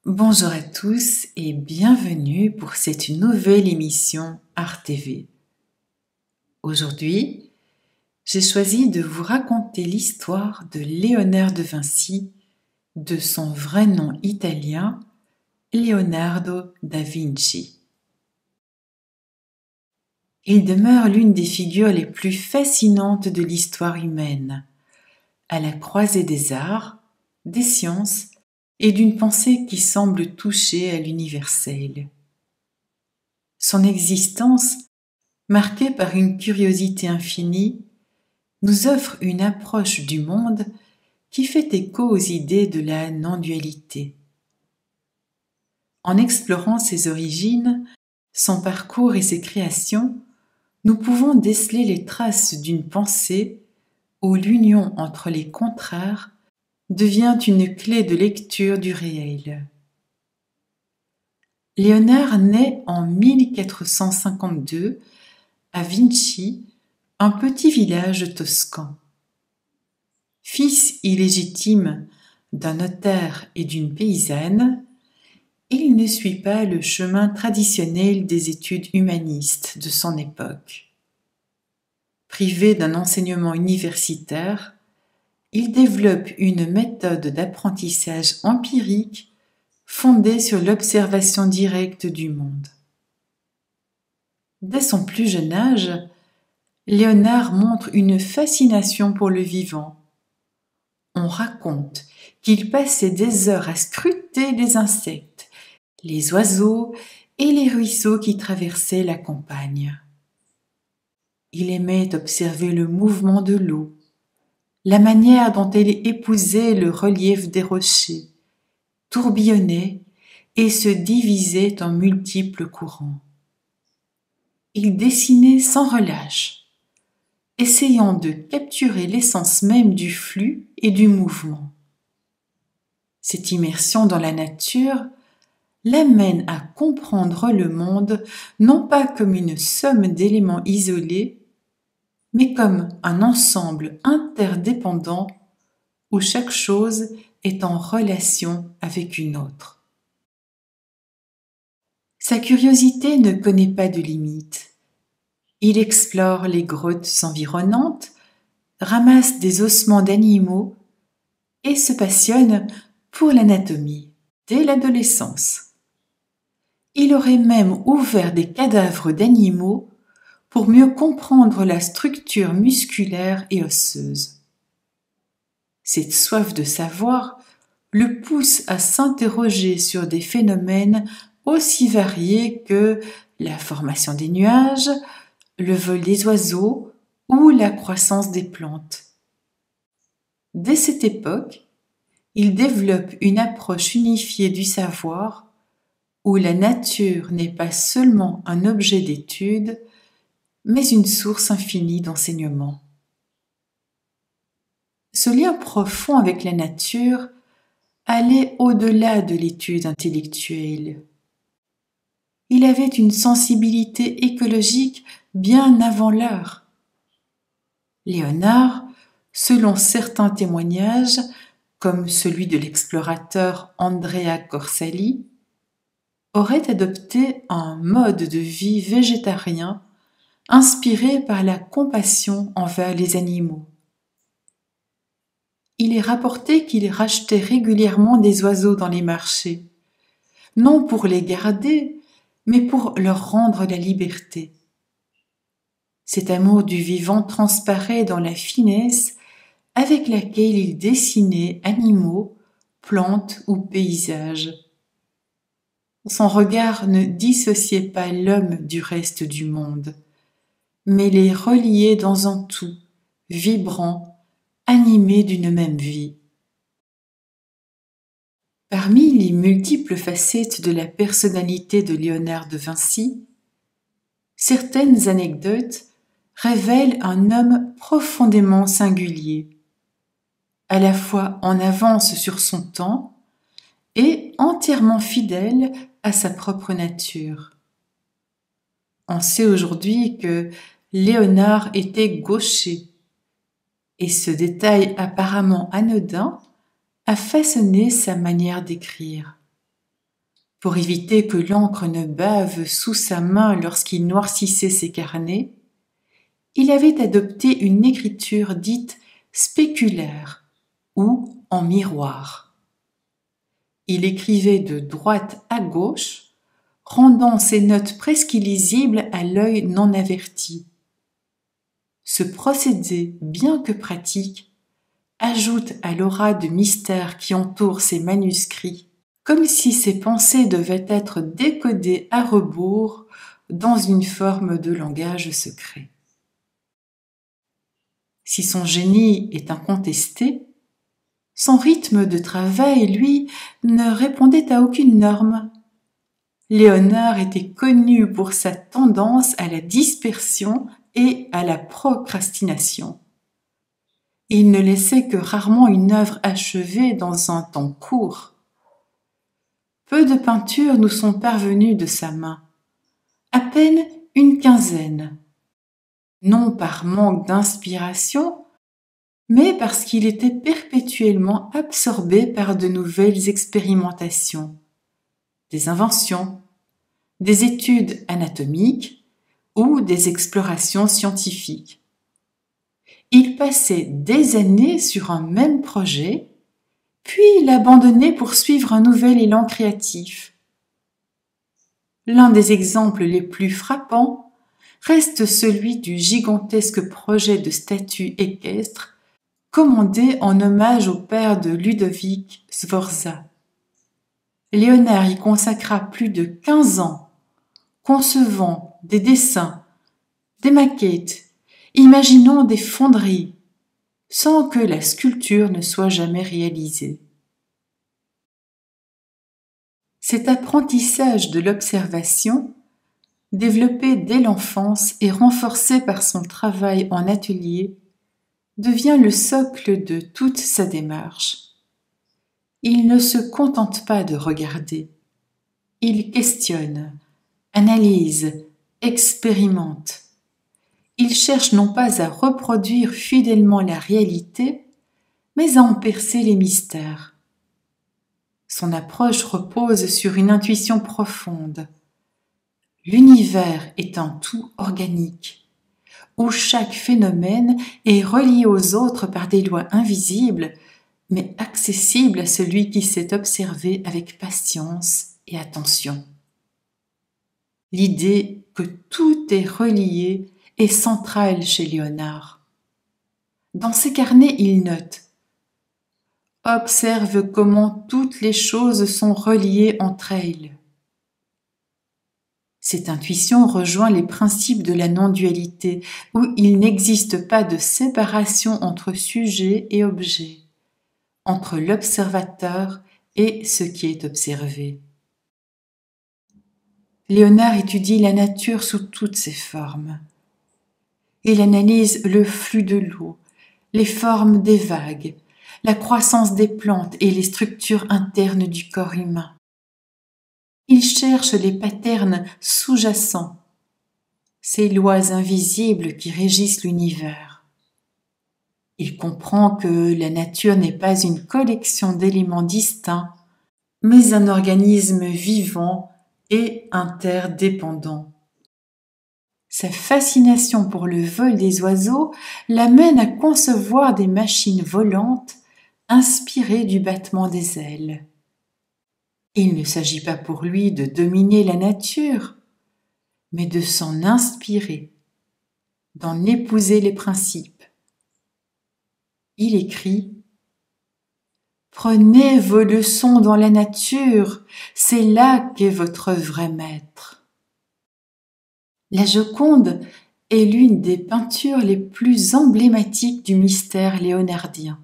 Bonjour à tous et bienvenue pour cette nouvelle émission Art TV. Aujourd'hui, j'ai choisi de vous raconter l'histoire de Léonard de Vinci, de son vrai nom italien, Leonardo da Vinci. Il demeure l'une des figures les plus fascinantes de l'histoire humaine, à la croisée des arts, des sciences et d'une pensée qui semble toucher à l'universel. Son existence, marquée par une curiosité infinie, nous offre une approche du monde qui fait écho aux idées de la non-dualité. En explorant ses origines, son parcours et ses créations, nous pouvons déceler les traces d'une pensée où l'union entre les contraires devient une clé de lecture du réel. Léonard naît en 1452 à Vinci, un petit village toscan. Fils illégitime d'un notaire et d'une paysanne, il ne suit pas le chemin traditionnel des études humanistes de son époque. Privé d'un enseignement universitaire, il développe une méthode d'apprentissage empirique fondée sur l'observation directe du monde. Dès son plus jeune âge, Léonard montre une fascination pour le vivant. On raconte qu'il passait des heures à scruter les insectes, les oiseaux et les ruisseaux qui traversaient la campagne. Il aimait observer le mouvement de l'eau, la manière dont elle épousait le relief des rochers, tourbillonnait et se divisait en multiples courants. Il dessinait sans relâche, essayant de capturer l'essence même du flux et du mouvement. Cette immersion dans la nature l'amène à comprendre le monde non pas comme une somme d'éléments isolés, mais comme un ensemble interdépendant où chaque chose est en relation avec une autre. Sa curiosité ne connaît pas de limites. Il explore les grottes environnantes, ramasse des ossements d'animaux et se passionne pour l'anatomie dès l'adolescence. Il aurait même ouvert des cadavres d'animaux pour mieux comprendre la structure musculaire et osseuse. Cette soif de savoir le pousse à s'interroger sur des phénomènes aussi variés que la formation des nuages, le vol des oiseaux ou la croissance des plantes. Dès cette époque, il développe une approche unifiée du savoir où la nature n'est pas seulement un objet d'étude, mais une source infinie d'enseignement. Ce lien profond avec la nature allait au-delà de l'étude intellectuelle. Il avait une sensibilité écologique bien avant l'heure. Léonard, selon certains témoignages, comme celui de l'explorateur Andrea Corsali, aurait adopté un mode de vie végétarien inspiré par la compassion envers les animaux. Il est rapporté qu'il rachetait régulièrement des oiseaux dans les marchés, non pour les garder, mais pour leur rendre la liberté. Cet amour du vivant transparaît dans la finesse avec laquelle il dessinait animaux, plantes ou paysages. Son regard ne dissociait pas l'homme du reste du monde, mais les reliait dans un tout, vibrant, animé d'une même vie. Parmi les multiples facettes de la personnalité de Léonard de Vinci, certaines anecdotes révèlent un homme profondément singulier, à la fois en avance sur son temps et entièrement fidèle à sa propre nature. On sait aujourd'hui que Léonard était gaucher, et ce détail apparemment anodin a façonné sa manière d'écrire. Pour éviter que l'encre ne bave sous sa main lorsqu'il noircissait ses carnets, il avait adopté une écriture dite spéculaire ou en miroir. Il écrivait de droite à gauche, rendant ses notes presque illisibles à l'œil non averti. Ce procédé, bien que pratique, ajoute à l'aura de mystère qui entoure ses manuscrits, comme si ses pensées devaient être décodées à rebours dans une forme de langage secret. Si son génie est incontesté, son rythme de travail, lui, ne répondait à aucune norme. Léonard était connu pour sa tendance à la dispersion et à la procrastination. Il ne laissait que rarement une œuvre achevée dans un temps court. Peu de peintures nous sont parvenues de sa main, à peine une quinzaine, non par manque d'inspiration, mais parce qu'il était perpétuellement absorbé par de nouvelles expérimentations, des inventions, des études anatomiques ou des explorations scientifiques. Il passait des années sur un même projet, puis l'abandonnait pour suivre un nouvel élan créatif. L'un des exemples les plus frappants reste celui du gigantesque projet de statue équestre commandé en hommage au père de Ludovic Sforza. Léonard y consacra plus de 15 ans, concevant des dessins, des maquettes, imaginant des fonderies, sans que la sculpture ne soit jamais réalisée. Cet apprentissage de l'observation, développé dès l'enfance et renforcé par son travail en atelier, devient le socle de toute sa démarche. Il ne se contente pas de regarder. Il questionne, analyse, expérimente. Il cherche non pas à reproduire fidèlement la réalité, mais à en percer les mystères. Son approche repose sur une intuition profonde. L'univers est un tout organique, où chaque phénomène est relié aux autres par des lois invisibles, mais accessibles à celui qui sait observer avec patience et attention. L'idée que tout est relié est centrale chez Léonard. Dans ses carnets, il note « Observe comment toutes les choses sont reliées entre elles ». Cette intuition rejoint les principes de la non-dualité, où il n'existe pas de séparation entre sujet et objet, entre l'observateur et ce qui est observé. Léonard étudie la nature sous toutes ses formes. Il analyse le flux de l'eau, les formes des vagues, la croissance des plantes et les structures internes du corps humain. Il cherche les patterns sous-jacents, ces lois invisibles qui régissent l'univers. Il comprend que la nature n'est pas une collection d'éléments distincts, mais un organisme vivant et interdépendant. Sa fascination pour le vol des oiseaux l'amène à concevoir des machines volantes inspirées du battement des ailes. Il ne s'agit pas pour lui de dominer la nature, mais de s'en inspirer, d'en épouser les principes. Il écrit « Prenez vos leçons dans la nature, c'est là qu'est votre vrai maître. » La Joconde est l'une des peintures les plus emblématiques du mystère léonardien.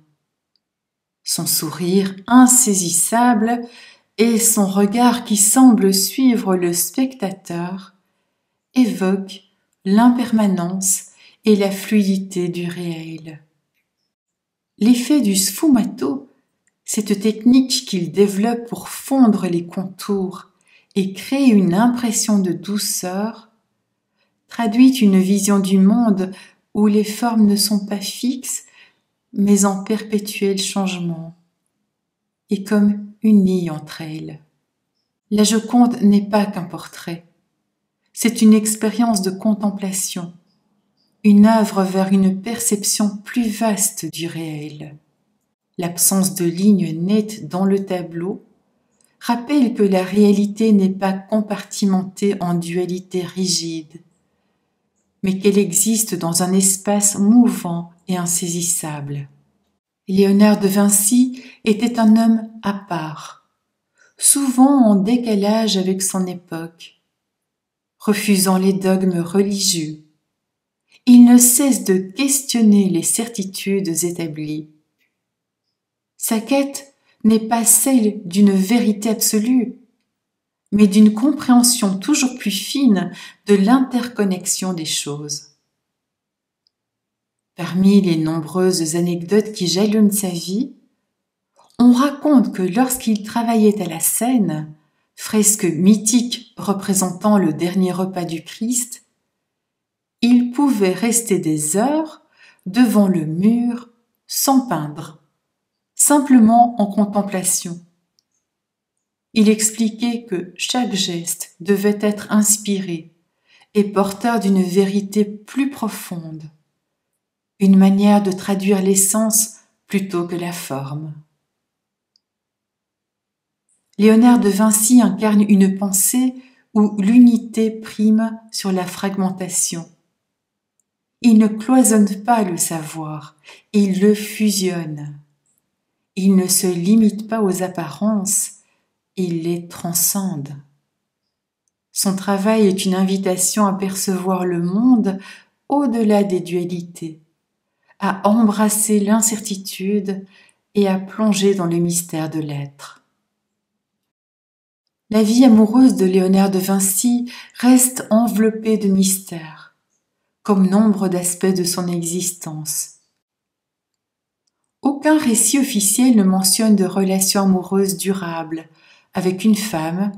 Son sourire insaisissable et son regard qui semble suivre le spectateur évoquent l'impermanence et la fluidité du réel. L'effet du sfumato, cette technique qu'il développe pour fondre les contours et créer une impression de douceur, traduit une vision du monde où les formes ne sont pas fixes, mais en perpétuel changement, et comme unies entre elles. La Joconde n'est pas qu'un portrait. C'est une expérience de contemplation, une œuvre vers une perception plus vaste du réel. L'absence de lignes nettes dans le tableau rappelle que la réalité n'est pas compartimentée en dualité rigide, mais qu'elle existe dans un espace mouvant et insaisissable. Léonard de Vinci était un homme à part, souvent en décalage avec son époque, refusant les dogmes religieux. Il ne cesse de questionner les certitudes établies. Sa quête n'est pas celle d'une vérité absolue, mais d'une compréhension toujours plus fine de l'interconnexion des choses. Parmi les nombreuses anecdotes qui jalonnent sa vie, on raconte que lorsqu'il travaillait à la Seine, fresque mythique représentant le dernier repas du Christ, il pouvait rester des heures devant le mur sans peindre, simplement en contemplation. Il expliquait que chaque geste devait être inspiré et porteur d'une vérité plus profonde, une manière de traduire l'essence plutôt que la forme. Léonard de Vinci incarne une pensée où l'unité prime sur la fragmentation. Il ne cloisonne pas le savoir, il le fusionne. Il ne se limite pas aux apparences, il les transcende. Son travail est une invitation à percevoir le monde au-delà des dualités, à embrasser l'incertitude et à plonger dans le mystère de l'être. La vie amoureuse de Léonard de Vinci reste enveloppée de mystères, comme nombre d'aspects de son existence. Aucun récit officiel ne mentionne de relation amoureuse durable avec une femme,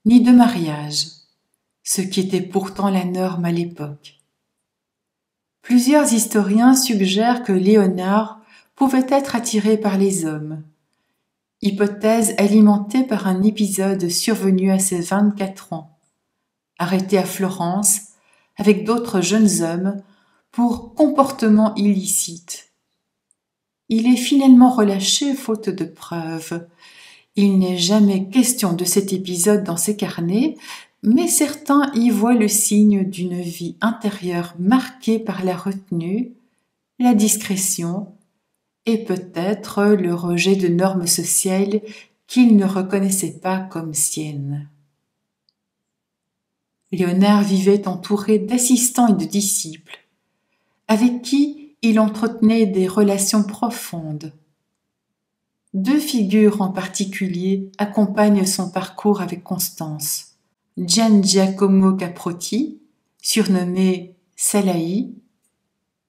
ni de mariage, ce qui était pourtant la norme à l'époque. Plusieurs historiens suggèrent que Léonard pouvait être attiré par les hommes, hypothèse alimentée par un épisode survenu à ses 24 ans, arrêté à Florence avec d'autres jeunes hommes pour comportement illicite. Il est finalement relâché faute de preuves. Il n'est jamais question de cet épisode dans ses carnets, mais certains y voient le signe d'une vie intérieure marquée par la retenue, la discrétion et peut-être le rejet de normes sociales qu'il ne reconnaissait pas comme siennes. Léonard vivait entouré d'assistants et de disciples, avec qui il entretenait des relations profondes. Deux figures en particulier accompagnent son parcours avec constance. Gian Giacomo Caprotti, surnommé Salahi,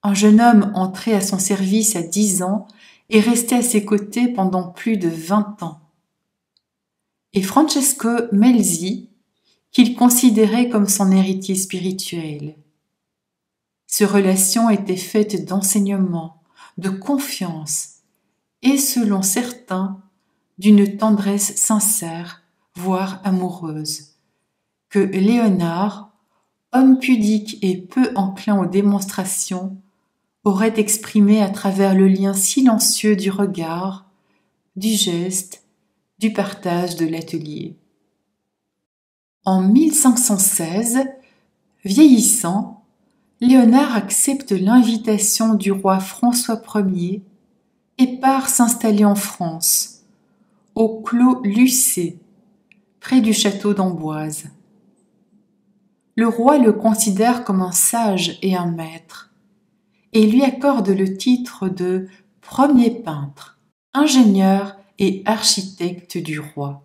un jeune homme entré à son service à 10 ans et resté à ses côtés pendant plus de 20 ans. Et Francesco Melzi, qu'il considérait comme son héritier spirituel. Ces relations étaient faites d'enseignement, de confiance et, selon certains, d'une tendresse sincère, voire amoureuse, que Léonard, homme pudique et peu enclin aux démonstrations, aurait exprimé à travers le lien silencieux du regard, du geste, du partage de l'atelier. En 1516, vieillissant, Léonard accepte l'invitation du roi François Ier et part s'installer en France, au clos Lucé, près du château d'Amboise. Le roi le considère comme un sage et un maître, et lui accorde le titre de premier peintre, ingénieur et architecte du roi.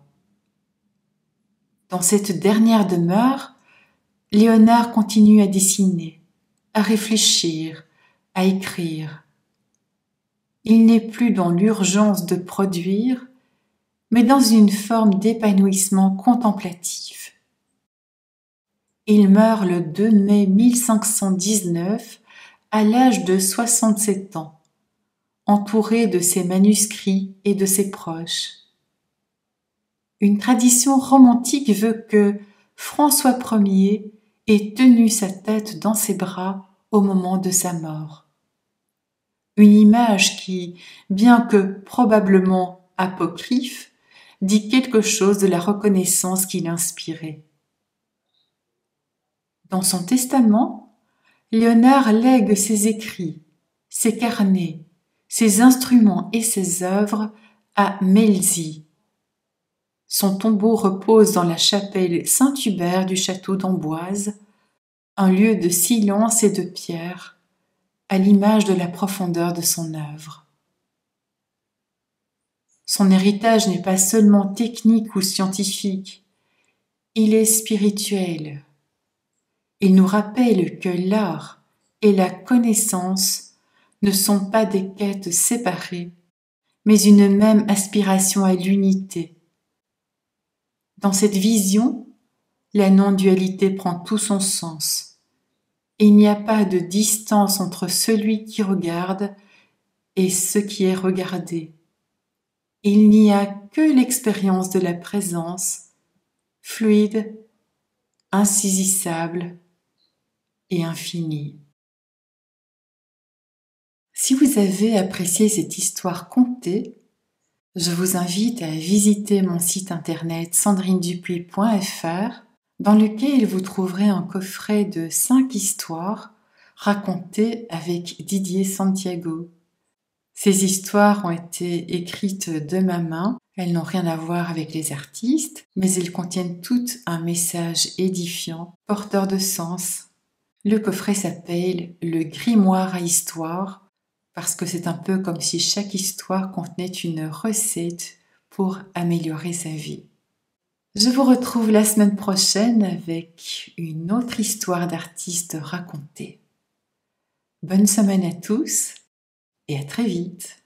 Dans cette dernière demeure, Léonard continue à dessiner, à réfléchir, à écrire. Il n'est plus dans l'urgence de produire, mais dans une forme d'épanouissement contemplatif. Il meurt le 2 mai 1519 à l'âge de 67 ans, entouré de ses manuscrits et de ses proches. Une tradition romantique veut que François Ier ait tenu sa tête dans ses bras au moment de sa mort. Une image qui, bien que probablement apocryphe, dit quelque chose de la reconnaissance qu'il inspirait. Dans son testament, Léonard lègue ses écrits, ses carnets, ses instruments et ses œuvres à Melzi. Son tombeau repose dans la chapelle Saint-Hubert du château d'Amboise, un lieu de silence et de pierre, à l'image de la profondeur de son œuvre. Son héritage n'est pas seulement technique ou scientifique, il est spirituel. Il nous rappelle que l'art et la connaissance ne sont pas des quêtes séparées, mais une même aspiration à l'unité. Dans cette vision, la non-dualité prend tout son sens. Il n'y a pas de distance entre celui qui regarde et ce qui est regardé. Il n'y a que l'expérience de la présence, fluide, insaisissable et infinie. Si vous avez apprécié cette histoire contée, je vous invite à visiter mon site internet sandrinedupuis.fr dans lequel vous trouverez un coffret de 5 histoires racontées avec Didier Santiago. Ces histoires ont été écrites de ma main, elles n'ont rien à voir avec les artistes, mais elles contiennent toutes un message édifiant, porteur de sens. Le coffret s'appelle « Le grimoire à histoire » parce que c'est un peu comme si chaque histoire contenait une recette pour améliorer sa vie. Je vous retrouve la semaine prochaine avec une autre histoire d'artiste racontée. Bonne semaine à tous et à très vite.